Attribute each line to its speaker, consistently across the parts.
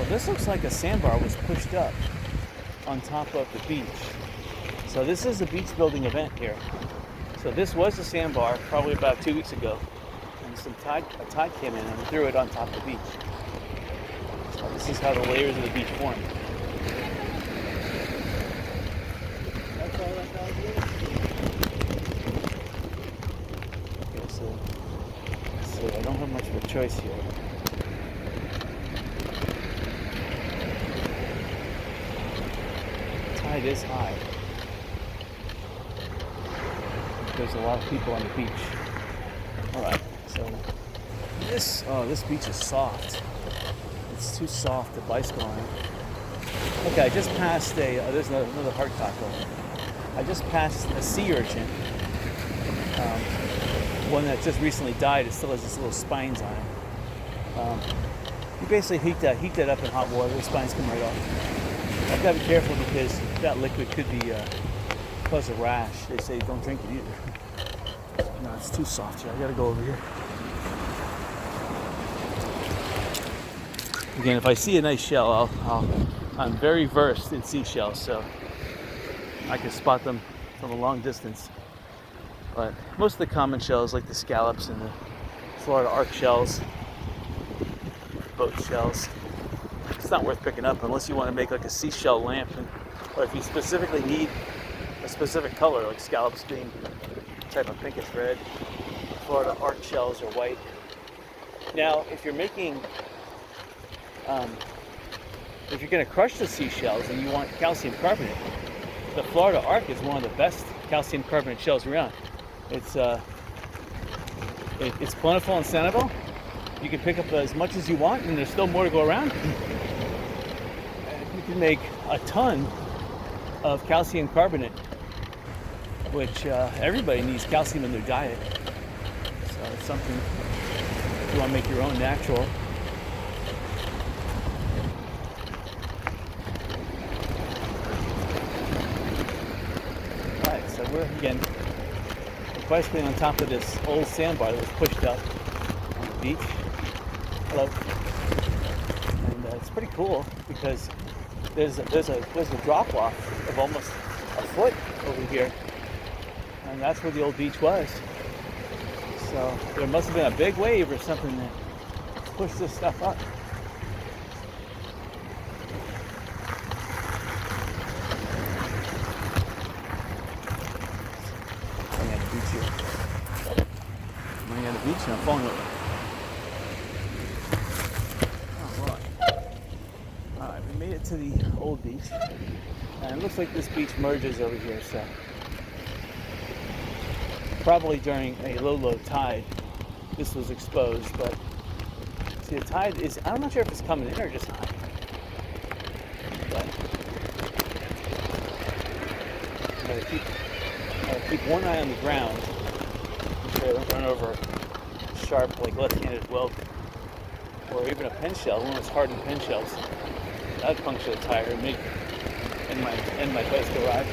Speaker 1: this looks like a sandbar was pushed up on top of the beach. So this is a beach building event here. So this was a sandbar probably about 2 weeks ago. And a tide came in and threw it on top of the beach. So this is how the layers of the beach formed. That's all that dog is. Okay, so let's see, I don't have much of a choice here. The tide is high. There's a lot of people on the beach. Alright, so this beach is soft. It's too soft to bicycle on. Okay, I just passed there's another hard taco. I just passed a sea urchin. One that just recently died. It still has these little spines on it. You basically heat that up in hot water, the spines come right off. I've got to be careful because that liquid could be cause a rash. They say don't drink it either. No, it's too soft here. I gotta go over here. Again, if I see a nice shell, I'm very versed in seashells, so I can spot them from a long distance. But most of the common shells, like the scallops and the Florida arc shells, boat shells, it's not worth picking up unless you want to make like a seashell lamp, or if you specifically need a specific color, like scallops being a type of pinkish red, Florida arc shells are white. Now, if you're making, if you're going to crush the seashells and you want calcium carbonate, the Florida arc is one of the best calcium carbonate shells around. It's plentiful in Sanibel. You can pick up as much as you want, and there's still more to go around. You can make a ton of calcium carbonate, which everybody needs calcium in their diet. So it's something if you want to make your own natural. All right, so we're bicycling on top of this old sandbar that was pushed up on the beach. Hello. And it's pretty cool because there's a drop off of almost a foot over here, and that's where the old beach was. So there must have been a big wave or something that pushed this stuff up. I'm at the beach here. I'm at the beach and I'm falling over. Alright, we made it to the old beach, and it looks like this beach merges over here, so probably during a low tide this was exposed, but see the tide is, I'm not sure if it's coming in or just high, but I gotta keep one eye on the ground so I don't run over a sharp, like left-handed weld, or even a pen shell, one of those hardened pen shells. That would puncture the tire and end my bicycle ride.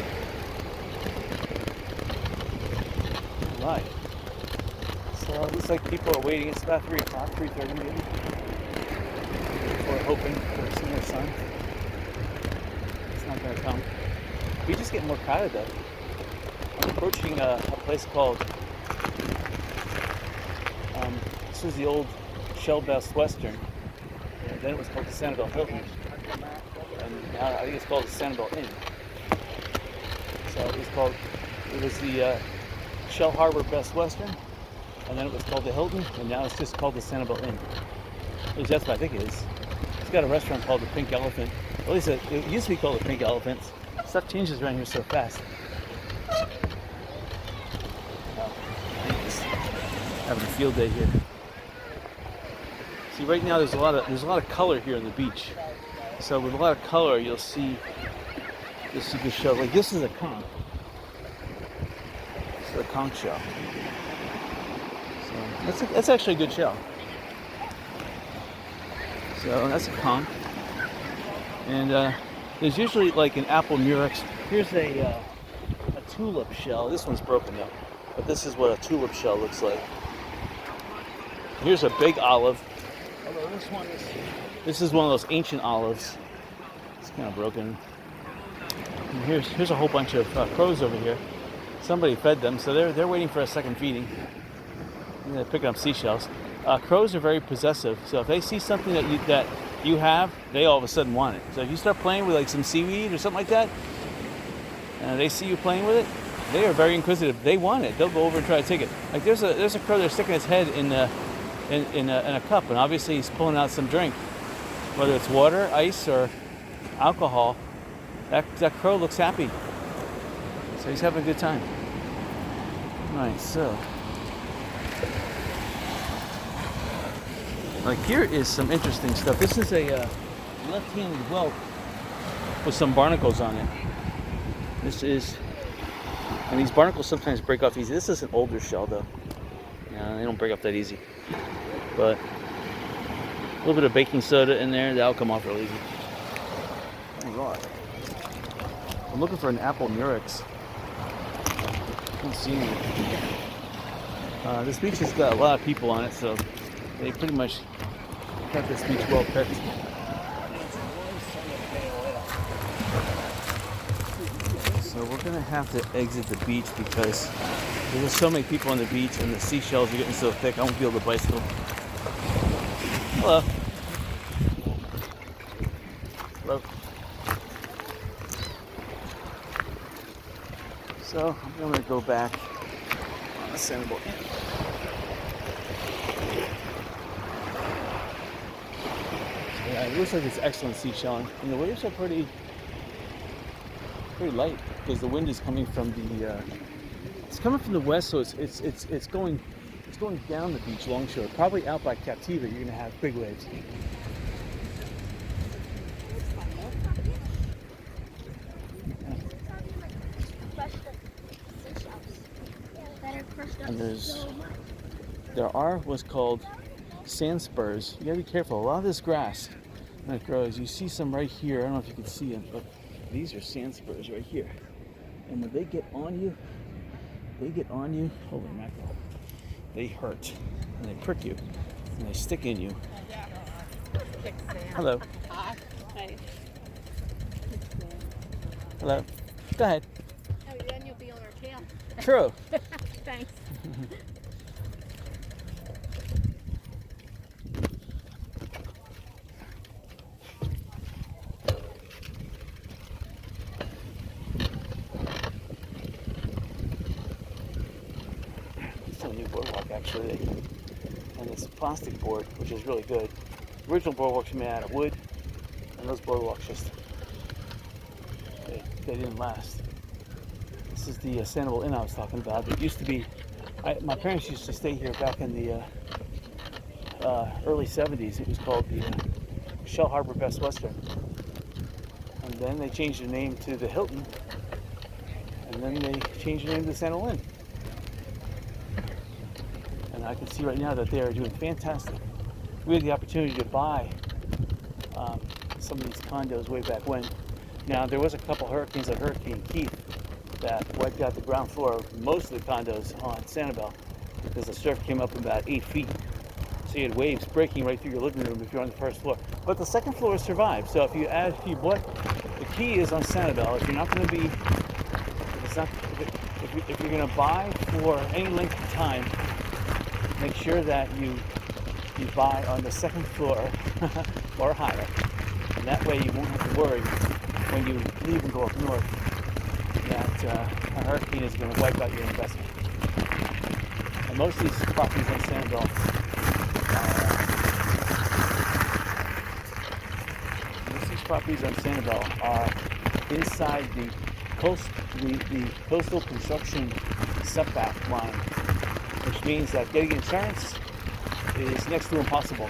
Speaker 1: Right. So it looks like people are waiting. It's about 3 o'clock, 3:30 maybe. We're hoping for some more sun. It's not going to come. We just get more crowded though. I'm approaching a place called, this was the old Shell Best Western. And then it was called the Sandoval Hilton. And now I think it's called the Sanibel Inn. So it was the Shell Harbor Best Western, and then it was called the Hilton, and now it's just called the Sanibel Inn. At least that's what I think it is. It's got a restaurant called the Pink Elephant. At least it used to be called the Pink Elephant. Stuff changes around here so fast. I'm just having a field day here. See, right now there's a lot of color here on the beach. So with a lot of color, you'll see the shell. Like this is a conch. This is a conch shell. So that's actually a good shell. So that's a conch. And there's usually like an apple murex. Here's a tulip shell. This one's broken up, but this is what a tulip shell looks like. Here's a big olive. Although this one is This is one of those ancient olives. It's kind of broken. And here's a whole bunch of crows over here. Somebody fed them, so they're waiting for a second feeding. They're picking up seashells. Crows are very possessive, so if they see something that you have, they all of a sudden want it. So if you start playing with like some seaweed or something like that, and they see you playing with it, they are very inquisitive. They want it. They'll go over and try to take it. Like there's a crow that's sticking its head in a cup, and obviously he's pulling out some drink, whether it's water, ice, or alcohol. That crow looks happy, so he's having a good time. All right, so like here is some interesting stuff. This is a left-handed whelk with some barnacles on it. This is, and these barnacles sometimes break off easy. This is an older shell though. Yeah, they don't break up that easy. But a little bit of baking soda in there, that'll come off real easy. Oh God. I'm looking for an apple murex. I don't see any. This beach has got a lot of people on it, so they pretty much got this beach well picked. So we're gonna have to exit the beach because there's so many people on the beach and the seashells are getting so thick I won't be able to bicycle. Hello. Hello. So I'm gonna go back on the Sandoval. Yeah, it looks like it's excellent seashelling, and the waves are pretty light because the wind is coming from the it's coming from the west, so it's going down the beach longshore. Probably out by Captiva, you're gonna have big waves. And there are what's called sand spurs. You gotta be careful. A lot of this grass when it grows, you see some right here. I don't know if you can see them, but these are sand spurs right here. And when they get on you, holy mackerel, they hurt and they prick you and they stick in you. Hello.
Speaker 2: Hi.
Speaker 1: Hello. Go ahead.
Speaker 2: Oh, then you'll be on our tail.
Speaker 1: True.
Speaker 2: Thanks.
Speaker 1: It's a new boardwalk actually, and it's plastic board, which is really good. The original boardwalks were made out of wood, and those boardwalks just they didn't last. This is the Sandoval Inn I was talking about. It used to be, my parents used to stay here back in the early 70s. It was called the Shell Harbor Best Western. And then they changed the name to the Hilton. And then they changed the name to the Sandoval Inn. And I can see right now that they are doing fantastic. We had the opportunity to buy some of these condos way back when. Now, there was a couple hurricanes like Hurricane Keith that wiped out the ground floor of most of the condos on Sanibel because the surf came up about 8 feet. So you had waves breaking right through your living room if you're on the first floor. But the second floor survived. So if you bought, the key is on Sanibel. If you're not going to be, if you're going to buy for any length of time, make sure that you buy on the second floor or higher. And that way you won't have to worry when you leave and go up north that a hurricane is going to wipe out your investment. And most of these properties on Sandoval are inside the coastal construction setback line, which means that getting insurance is next to impossible.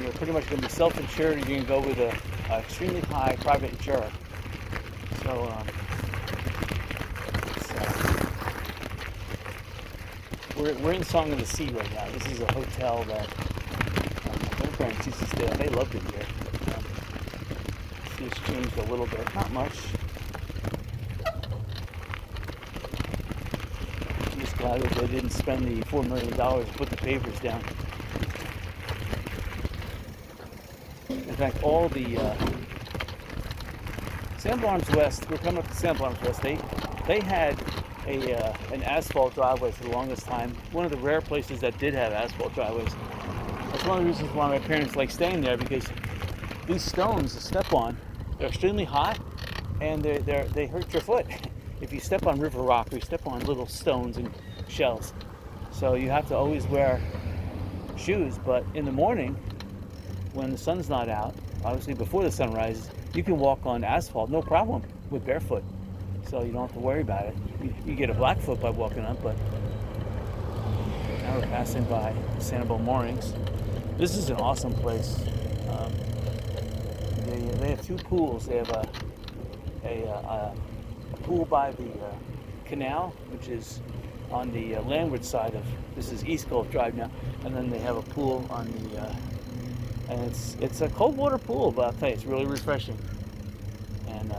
Speaker 1: You're pretty much going to be self-insured, and you're going to go with an extremely high private insurer. So we're in Song of the Sea right now. This is a hotel that my grandparents used to stay at. They loved it here. See, it's changed a little bit, not much. I'm just glad that they didn't spend the $4 million to put the pavers down. fact, all the Sandoval Moorings West, we're coming up to Sandoval Moorings West, they had an asphalt driveway for the longest time. One of the rare places that did have asphalt driveways. That's one of the reasons why my parents like staying there, because these stones to step on, they're extremely hot, and they hurt your foot if you step on river rock or you step on little stones and shells. So you have to always wear shoes, but in the morning when the sun's not out, obviously before the sun rises, you can walk on asphalt no problem with barefoot, so you don't have to worry about it. You get a black foot by walking up, but now we're passing by Sandoval Moorings. This is an awesome place. They have two pools. They have a pool by the canal, which is on the landward side of, this is East Gulf Drive now, and then they have a pool on the and it's a cold water pool, but I'll tell you, it's really refreshing, and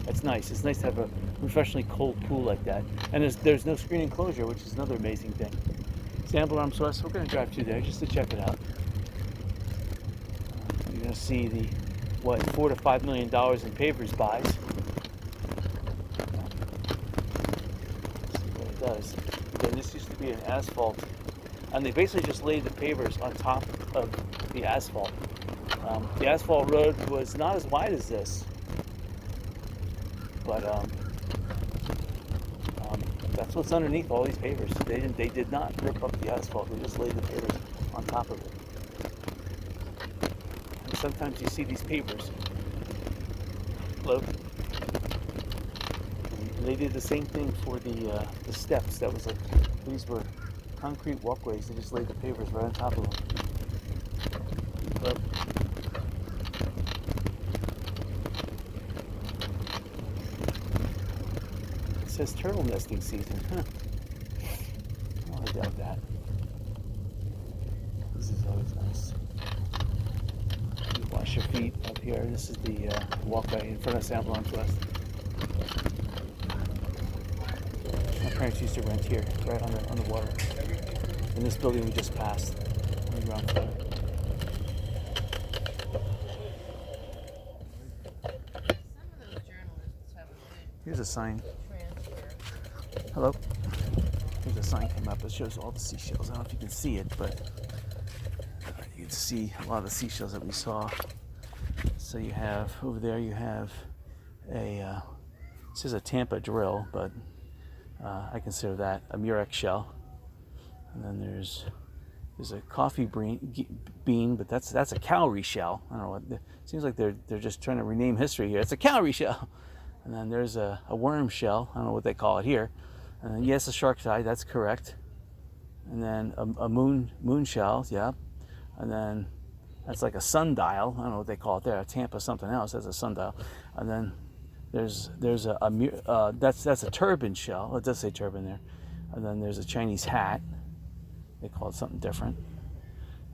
Speaker 1: it's nice. It's nice to have a refreshingly cold pool like that, and there's no screen enclosure, which is another amazing thing. Sandoval Moorings West, we're going to drive through there just to check it out. You're going to see the $4 to $5 million in pavers buys. Let's see what it does. Again, this used to be an asphalt, and they basically just laid the pavers on top of the asphalt. The asphalt road was not as wide as this, but that's what's underneath all these pavers. They did not rip up the asphalt. They just laid the pavers on top of it. And sometimes you see these pavers. Look, they did the same thing for the steps. That was like, these were concrete walkways. They just laid the pavers right on top of them. Look. It says turtle nesting season. Huh. Oh, I doubt that. This is always nice. You wash your feet up here. This is the walkway in front of Sandoval Moorings West. My parents used to rent here, right on the water. In this building we just passed, on the ground floor. Here's a sign. Hello. Here's a sign came up. It shows all the seashells. I don't know if you can see it, but you can see a lot of the seashells that we saw. So you have, over there you have it says a Tampa drill, but I consider that a murex shell. And then there's a coffee bean, but that's a cowrie shell. I don't know what, it seems like they're just trying to rename history here. It's a cowrie shell. And then there's a worm shell. I don't know what they call it here. And then, yes, a shark's eye, that's correct. And then a moon shell, yeah. And then that's like a sundial. I don't know what they call it there. A Tampa something else. That's a sundial. And then there's that's a turban shell. It does say turban there. And then there's a Chinese hat. They call it something different.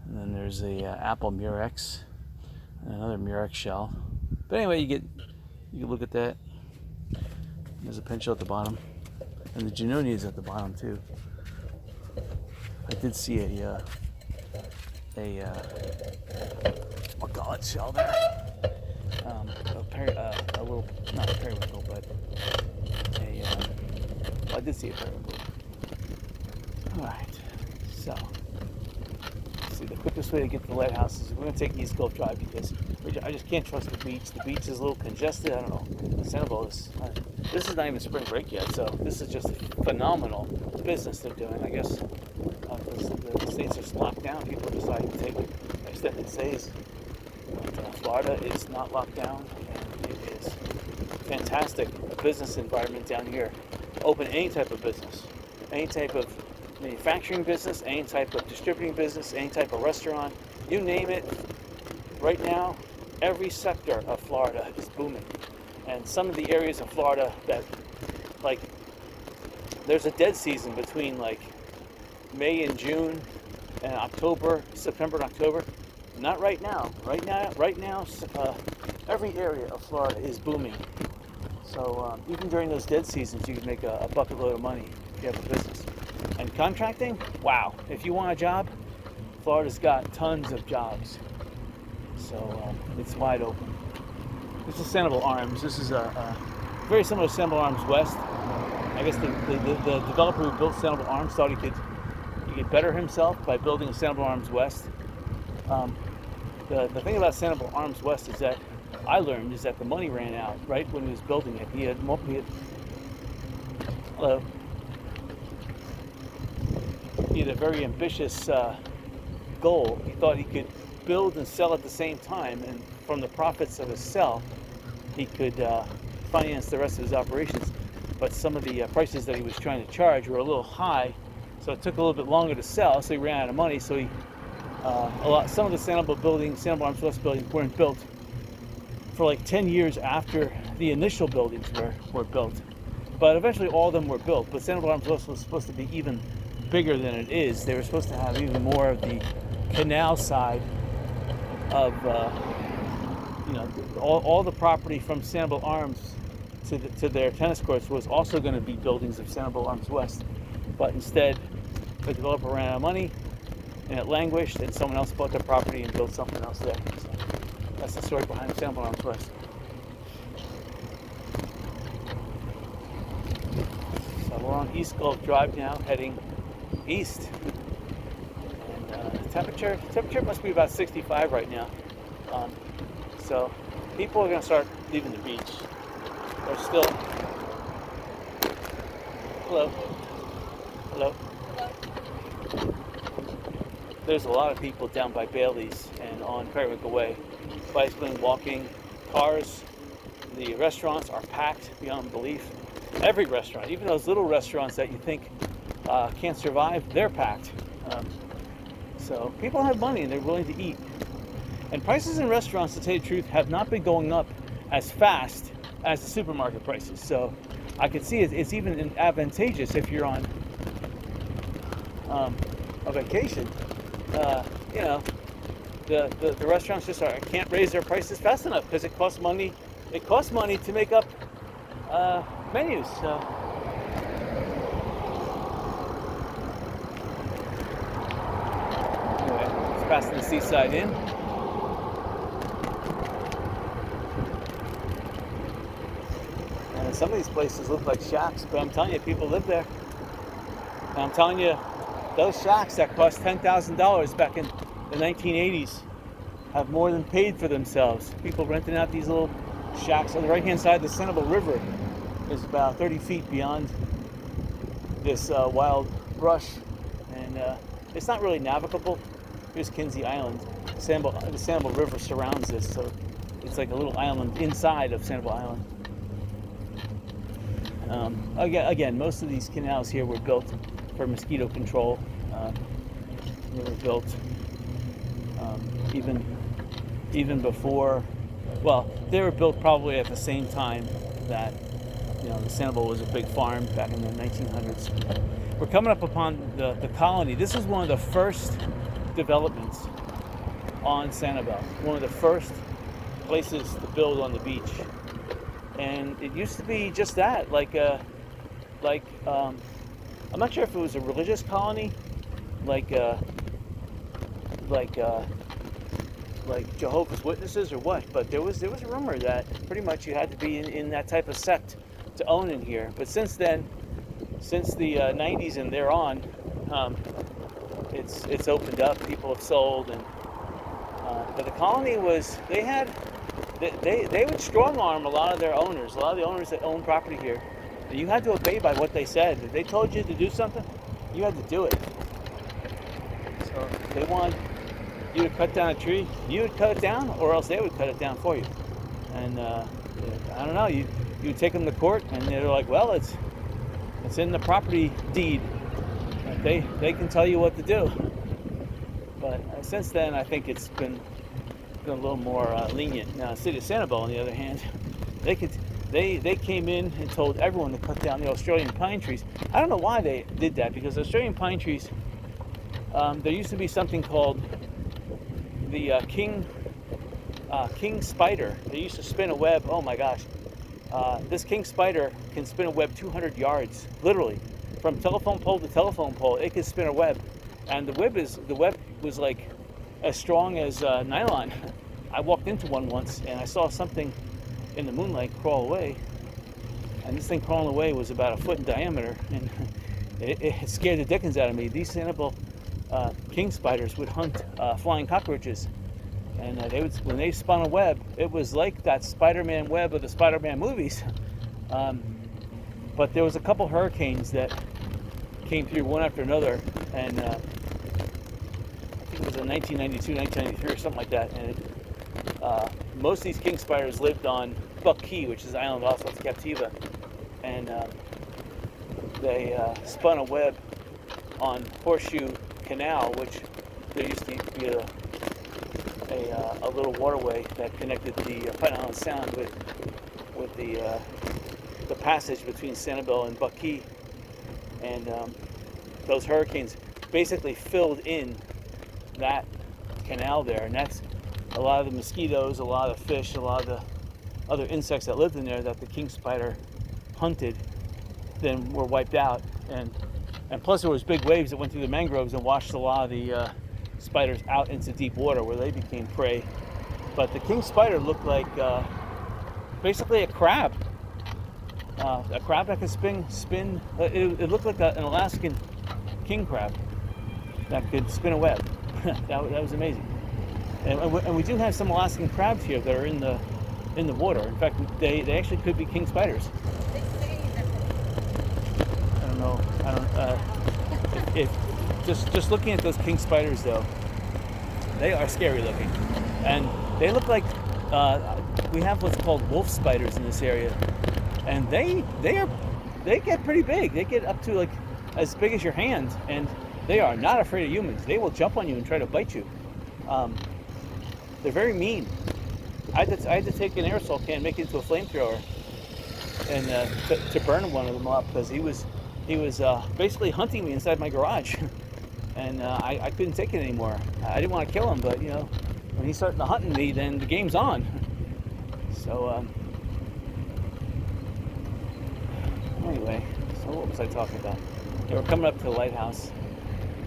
Speaker 1: And then there's a apple murex and another murex shell. But anyway, you can look at that. There's a pinch at the bottom, and the Janoni is at the bottom too. I did see a what shell there. A little, not a periwinkle, but I did see a periwinkle. All right, so see, the quickest way to get to the Lighthouse is we're going to take East Gulf Drive, because I just can't trust the beach. The beach is a little congested. I don't know. Sandoval is. This is not even spring break yet, so this is just phenomenal business they're doing. I guess the states are locked down. People are deciding to take extended stays. Florida is not locked down, and it is fantastic business environment down here. Open any type of business, any type of manufacturing business, any type of distributing business, any type of restaurant, you name it. Right now, every sector of Florida is booming. And some of the areas of Florida that, like, there's a dead season between like May and June and October, September and October. Not right now. Right now, every area of Florida is booming. So even during those dead seasons, you can make a bucket load of money if you have a business. And contracting, wow. If you want a job, Florida's got tons of jobs. So it's wide open. This is Sandoval Arms. This is very similar to Sandoval Arms West. I guess the developer who built Sandoval Arms thought he could better himself by building Sandoval Arms West. The thing about Sandoval Arms West is that I learned is that the money ran out right when he was building it. He had a very ambitious goal. He thought he could build and sell at the same time, and from the profits of his sell, he could finance the rest of his operations. But some of the prices that he was trying to charge were a little high, so it took a little bit longer to sell. So he ran out of money. So he some of the Sandoval Arms West buildings weren't built for like 10 years after the initial buildings were built. But eventually all of them were built. But Sandoval Arms West was supposed to be even bigger than it is. They were supposed to have even more of the canal side of all the property from Sandoval Arms to their tennis courts was also going to be buildings of Sandoval Arms West. But instead, the developer ran out of money, and it languished, and someone else bought their property and built something else there. So that's the story behind Sandoval Arms West. So we're on East Gulf Drive now, heading east. And temperature must be about 65 right now. So people are going to start leaving the beach. There's still... Hello. Hello. There's a lot of people down by Bailey's and on Periwinkle Way, bicycling, walking, cars. The restaurants are packed beyond belief. Every restaurant, even those little restaurants that you think can't survive, they're packed. So people have money and they're willing to eat. And prices in restaurants, to tell you the truth, have not been going up as fast as the supermarket prices. So I can see it's even advantageous if you're on a vacation. The restaurants just can't raise their prices fast enough because it costs money. It costs money to make up menus. So anyway, it's passing the Seaside Inn. And some of these places look like shacks, but I'm telling you, people live there. And I'm telling you, those shacks that cost $10,000 back in the 1980s have more than paid for themselves. People renting out these little shacks on the right-hand side. The Sanibel River is about 30 feet beyond this wild brush, and it's not really navigable. Here's Kinsey Island. The Sanibel River surrounds this, so it's like a little island inside of Sanibel Island. Again, most of these canals here were built for mosquito control. They were built even before. Well, they were built probably at the same time that the Sandoval was a big farm back in the 1900s. We're coming up upon the colony. This is one of the first developments on Sanibel. One of the first places to build on the beach, and it used to be just that, I'm not sure if it was a religious colony, like Jehovah's Witnesses or what, but there was a rumor that pretty much you had to be in that type of sect to own in here. But since then, since the 90s and thereon, it's opened up. People have sold, and but the colony they would strong arm a lot of their owners. A lot of the owners that own property here, you had to obey by what they said. If they told you to do something, you had to do it. So if they want you to cut down a tree, you would cut it down, or else they would cut it down for you. And I don't know, you would take them to court, and they're like, well, it's in the property deed. They can tell you what to do. But since then, I think it's been a little more lenient. Now, the city of Sanibel, on the other hand, they came in and told everyone to cut down the Australian pine trees. I don't know why they did that, because Australian pine trees, there used to be something called the king spider. They used to spin a web. Oh my gosh, this king spider can spin a web 200 yards, literally, from telephone pole to telephone pole. It can spin a web, and the web was like as strong as nylon. I walked into one once and I saw something in the moonlight crawl away, and this thing crawling away was about a foot in diameter, and it scared the dickens out of me. These Sanibel king spiders would hunt flying cockroaches, and when they spun a web, it was like that Spider-Man web of the Spider-Man movies. But there was a couple hurricanes that came through one after another, and I think it was in 1992, 1993 or something like that, and most of these king spiders lived on Buck Key, which is the island off of Captiva, and they spun a web on Horseshoe Canal, which there used to be a little waterway that connected the Pine Island Sound with the passage between Sanibel and Buck Key, and those hurricanes basically filled in that canal there, and that's a lot of the mosquitoes, a lot of fish, a lot of the other insects that lived in there that the king spider hunted, then were wiped out, and plus there was big waves that went through the mangroves and washed a lot of the spiders out into deep water where they became prey. But the king spider looked like basically a crab that could spin. It looked like an Alaskan king crab that could spin a web. that was amazing. And we do have some Alaskan crabs here that are in the water. In fact, they actually could be king spiders. I don't know. If just looking at those king spiders though, they are scary looking, and they look like we have what's called wolf spiders in this area, and they get pretty big. They get up to like as big as your hand, and they are not afraid of humans. They will jump on you and try to bite you. They're very mean. I had to take an aerosol can, make it into a flamethrower, and to burn one of them up, because he was basically hunting me inside my garage, and I couldn't take it anymore. I didn't want to kill him, but you know, when he's starting to hunt me, then the game's on. So anyway, so what was I talking about? Yeah, we're coming up to the Lighthouse,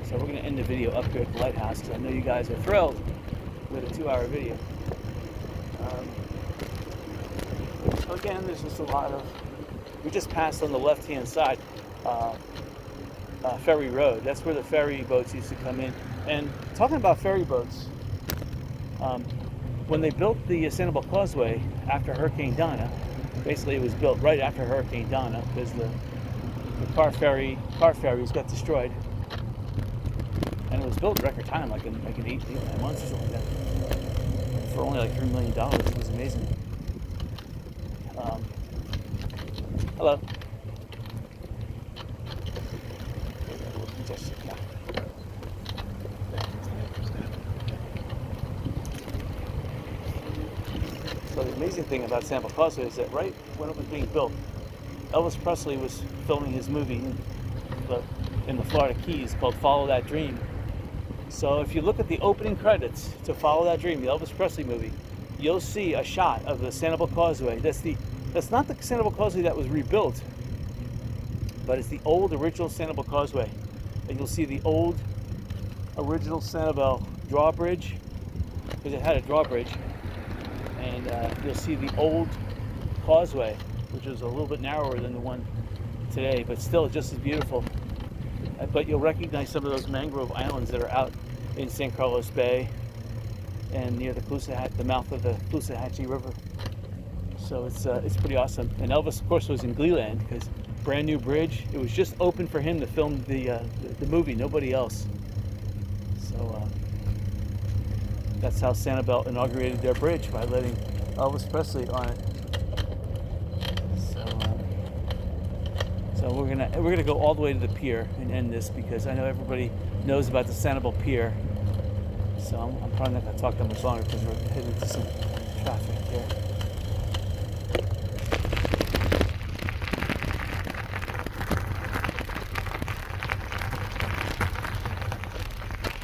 Speaker 1: so we're going to end the video up here at the Lighthouse, because I know you guys are thrilled with a 2-hour video. So again, there's just a lot of, we just passed on the left-hand side Ferry Road. That's where the ferry boats used to come in. And talking about ferry boats, when they built the Sandoval Causeway after Hurricane Donna, basically it was built right after Hurricane Donna, because the car ferries got destroyed, and it was built in record time, like in 8-9 months or something like that, for only like $3 million. It was amazing. Hello. So the amazing thing about Sandoval Causeway is that right when it was being built, Elvis Presley was filming his movie in the Florida Keys called Follow That Dream. So if you look at the opening credits to Follow That Dream, the Elvis Presley movie, you'll see a shot of the Sandoval Causeway. That's not the Sandoval Causeway that was rebuilt, but it's the old original Sandoval Causeway. And you'll see the old original Sanibel drawbridge, because it had a drawbridge, and you'll see the old causeway, which is a little bit narrower than the one today, but still just as beautiful. But you'll recognize some of those mangrove islands that are out in San Carlos Bay and near the mouth of the Caloosahatchee River. So it's pretty awesome. And Elvis, of course, was in Gleeland, because brand new bridge. It was just open for him to film the movie, nobody else. So that's how Sanibel inaugurated their bridge, by letting Elvis Presley on it. So we're gonna go all the way to the pier and end this, because I know everybody knows about the Sanibel Pier. So I'm probably not gonna talk that much longer, because we're heading to some traffic here.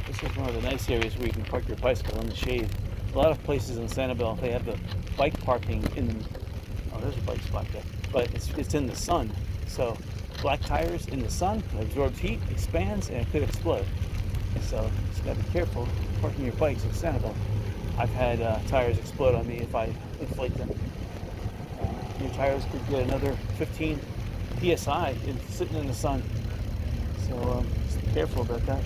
Speaker 1: This is one of the nice areas where you can park your bicycle in the shade. A lot of places in Sanibel, they have the bike parking there's a bike spot there, but it's in the sun. So black tires in the sun, absorbs heat, expands, and it could explode. So just gotta be careful parking your bikes in Sanibel. I've had tires explode on me if I inflate them. Your tires could get another 15 psi sitting in the sun. So just be careful about that.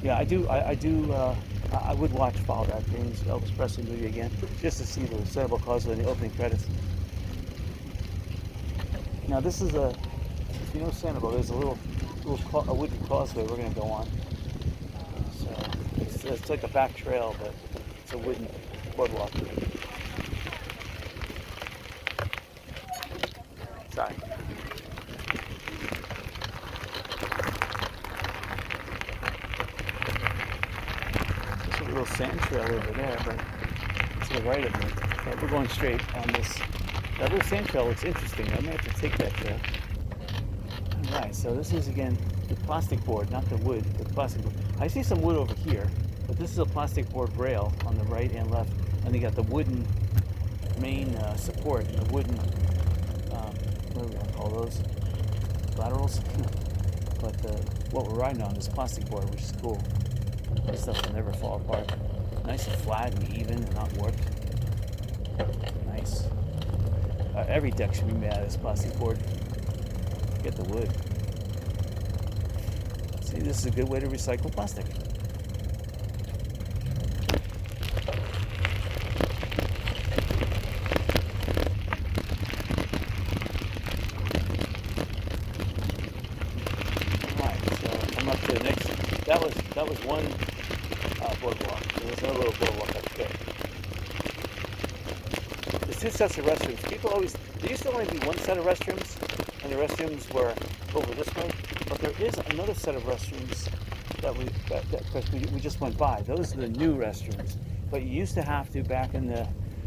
Speaker 1: Yeah, I do. I would watch Follow That Dreams Elvis Presley movie again, just to see the Sandoval Causeway in the opening credits. Now this is if you know Sandoval, there's a wooden causeway we're going to go on. So it's like a back trail, but it's a wooden boardwalk. Sorry. There's a little sand trail over there, but to the right of me. But we're going straight on this. That little sand trail looks interesting. I may have to take that trail. Alright, so this is again the plastic board, not the wood, the plastic board. I see some wood over here, but this is a plastic board rail on the right and left, and they got the wooden main support and the wooden, what do we gonna call those? Laterals? But what we're riding on is plastic board, which is cool. This stuff will never fall apart. Nice and flat and even and not warped. Nice. Every deck should be made out of this plastic board. Get the wood. See, this is a good way to recycle plastic. Alright, so I'm up to the next. That was one boardwalk. There's another little boardwalk up there. There's two sets of restrooms. There used to only be one set of restrooms, and the restrooms were over this way. But there is another set of restrooms that we just went by. Those are the new restrooms. But you used to have to, back in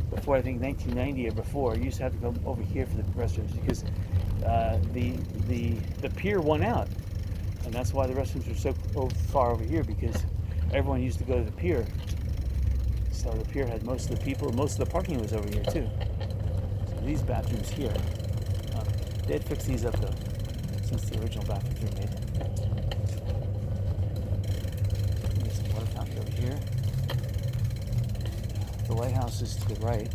Speaker 1: before I think 1990 or before, you used to have to go over here for the restrooms because the pier won out. And that's why the restrooms are so far over here, because everyone used to go to the pier. So the pier had most of the people, most of the parking was over here too. So these bathrooms here, they had fixed these up though, since the original bathrooms were made. There's some water fountain over here. The lighthouse is to the right.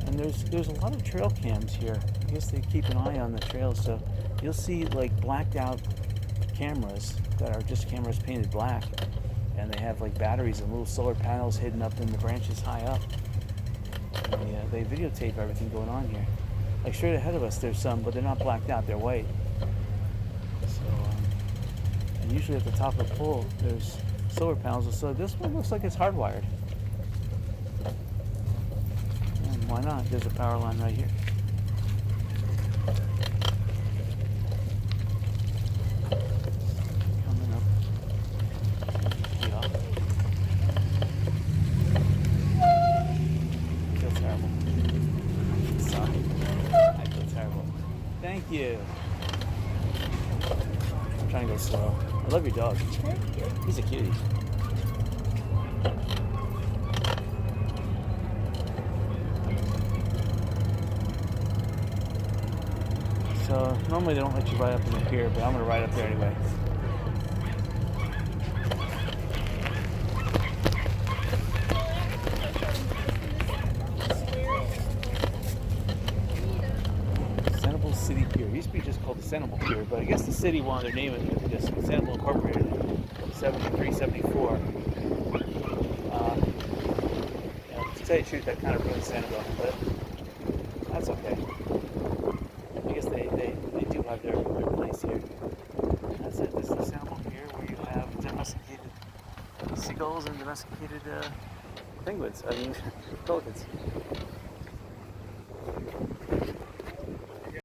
Speaker 1: And there's a lot of trail cams here. I guess they keep an eye on the trails, so you'll see like blacked out cameras that are just cameras painted black, and they have like batteries and little solar panels hidden up in the branches high up. And they videotape everything going on here. Like straight ahead of us there's some, but they're not blacked out, they're white. So and usually at the top of the pole there's solar panels, so this one looks like it's hardwired. And why not? There's a power line right here. Thank you. I'm trying to go slow. I love your dog. He's a cutie. So normally they don't let you ride up in the pier, but I'm going to ride up there anyway. City Pier. It used to be just called the Sandoval Pier, but I guess the city wanted to name it just Sandoval Incorporated in 73, 74. To tell you the truth, that kind of ruined Sandoval, but that's okay. I guess they do have their place here. That's it. This is the Sandoval Pier where you have domesticated seagulls and domesticated penguins. I mean, pelicans.